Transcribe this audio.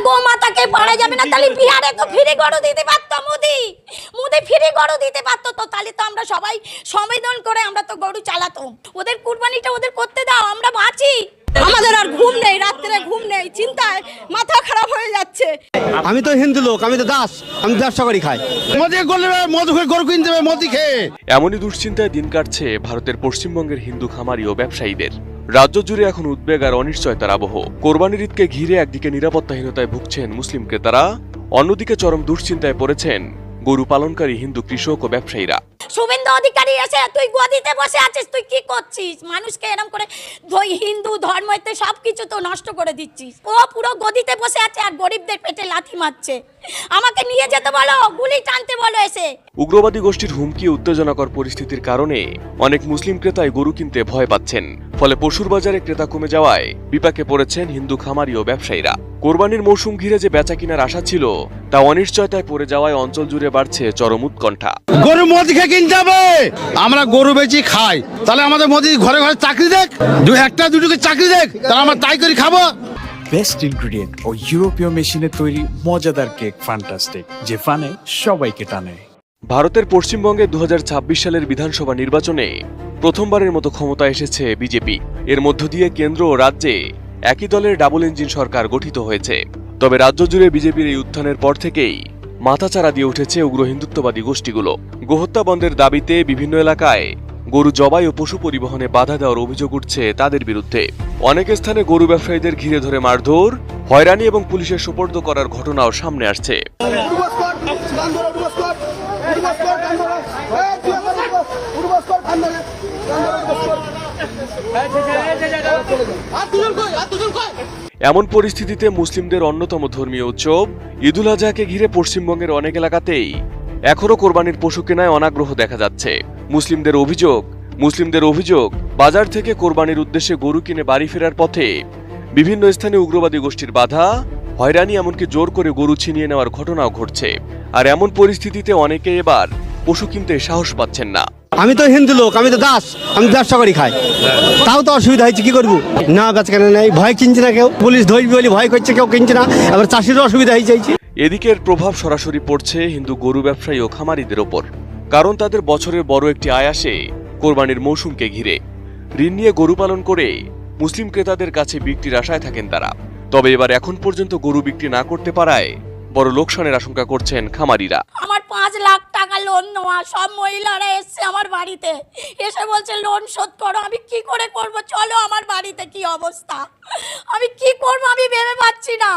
গোমাতাকে পারা যাবে না, তাহলে বিহারে তো ফ্রি গরু দিতে পারতো মোদি ফ্রি গরু দিতে পারতো, তো তাহলে তো আমরা সবাই সংবেদন করে আমরা তো গরু চালাতো। ওদের কুরবানিটা ওদের করতে দাও, আমরা বাঁচি। আমাদের আর ঘুম নেই, রাত্রে ঘুম নেই, চিন্তায় মাথা খারাপ হয়ে যাচ্ছে। আমি তো হিন্দু লোক, আমি তো দাস, আমি ব্যবসা করি খাই। মোদি করলে মধু খেয়ে গরু কিনতে হবে, মোদি খেয়ে। এমনই দুশ্চিন্তায় দিন কাটছে ভারতের পশ্চিমবঙ্গের হিন্দু খামারি ও ব্যবসায়ীদের। রাজ্য জুড়ে এখন উদ্বেগ আর অনিশ্চয়তার আবহ। কোরবানির ঈদকে ঘিরে একদিকে নিরাপত্তাহীনতায় ভুগছেন মুসলিম ক্রেতারা, অন্যদিকে চরম দুশ্চিন্তায় পড়েছেন গরু পালনকারী হিন্দু কৃষক ও ব্যবসায়ীরা। শুভেন্দু অধিকারী এসে তুই গদিতে বসে আছিস, তুই কি করছিস? মানুষকে এরকম করে হিন্দু ধর্মতে সবকিছু তো নষ্ট করে দিচ্ছিস। ও পুরো গদিতে বসে আছে আর গরিবদের পেটে লাথি মারছে। আমাকে নিয়ে যেতে বলো, গুলি টানতে বলো এসে। উগ্রবাদী গোষ্ঠীর হুমকি উত্তেজনাকর পরিস্থিতির কারণে অনেক মুসলিম ক্রেতাই গরু কিনতে ভয় পাচ্ছেন। ফলে পশুর বাজারে ক্রেতা কমে যাওয়ায় বিপাকে পড়েছেন হিন্দু খামারি ও ব্যবসায়ীরা। কোরবানির মৌসুম ঘিরে যে বেচা কিনার আশা ছিল তা অনিশ্চয়তায় পড়ে যাওয়ায় অঞ্চল জুড়ে বাড়ছে চরম উৎকণ্ঠা। গরু মোদি খেয়ে কিনতে হবে, আমরা গরু বেচি খাই, তাহলে আমাদের মোদি ঘরে ঘরে চাকরি দেখ, একটা দুটোকে চাকরি দেখ, তাহলে আমরা তাই করে খাবো। বেস্ট ইনগ্রেডিয়েন্ট ও ইউরোপীয় মেশিনে তৈরি মজাদার কেক ফ্যান্টাস্টিক, যে ফানে সবাইকে টানে। ভারতের পশ্চিমবঙ্গে 2026 সালের বিধানসভা নির্বাচনে প্রথমবারের মতো ক্ষমতায় এসেছে বিজেপি। এর মধ্য দিয়ে কেন্দ্র ও রাজ্যে একই দলের ডাবল ইঞ্জিন সরকার গঠিত হয়েছে। তবে রাজ্য জুড়ে বিজেপির এই উত্থানের পর থেকেই মাথাচাড়া দিয়ে উঠেছে উগ্র হিন্দুত্ববাদী গোষ্ঠীগুলো। গোহত্যা বন্ধের দাবিতে বিভিন্ন এলাকায় গরু জবাই ও পশু পরিবহনে বাধা দেওয়ার অভিযোগ উঠছে তাদের বিরুদ্ধে। অনেক স্থানে গরু ব্যবসায়ীদের ঘিরে ধরে মারধর, হয়রানি এবং পুলিশের সোপর্দ করার ঘটনাও সামনে আসছে। এমন পরিস্থিতিতে মুসলিমদের অন্যতম ধর্মীয় উৎসব ঈদুল আজহাকে ঘিরে পশ্চিমবঙ্গের অনেক এলাকাতেই এখনো কোরবানির পশু কেনায় অনাগ্রহ দেখা যাচ্ছে। মুসলিমদের অভিযোগ বাজার থেকে কোরবানির উদ্দেশ্যে গরু কিনে বাড়ি ফেরার পথে বিভিন্ন স্থানে উগ্রবাদী গোষ্ঠীর বাধা, হয়রানি, এমনকি জোর করে গরু ছিনিয়ে নেওয়ার ঘটনাও ঘটছে। আর এমন পরিস্থিতিতে অনেকে এবার পশু কিনতে সাহস পাচ্ছেন না। আমি তো হিন্দু লোক, আমি তো দাস, আমি ব্যবসা করি খাই, তাও তো অসুবিধা হয়েছে, কি করবো? না বেচা কেনা নেই, ভয় কিনছে না কেউ, পুলিশ ধরবি বলে ভয় করছে, কেউ কিনছে না, আবার চাষিরও অসুবিধা হয়েছে। এদিকের প্রভাব সরাসরি পড়ছে হিন্দু গরু ব্যবসায়ী ও খামারিদের ওপর, কারণ তাদের বছরের বড় একটি আয় আসে কোরবানির মৌসুমকে ঘিরে। ঋণ নিয়ে গরু পালন করে মুসলিম ক্রেতাদের কাছে বিক্রির আশায় থাকেন তারা। তবে এবার এখন পর্যন্ত গরু বিক্রি না করতে পারায় বড় লোকসানের আশঙ্কা করছেন খামারিরা। আমার 5 লাখ টাকা লোন নেওয়া, সব মহিলারা এসছে আমার বাড়িতে, এসে বলছে লোন শোধ করো। আমি কি করে করব? চলো আমার বাড়িতে কি অবস্থা, আমি কি করব আমি ভেবে পাচ্ছি না।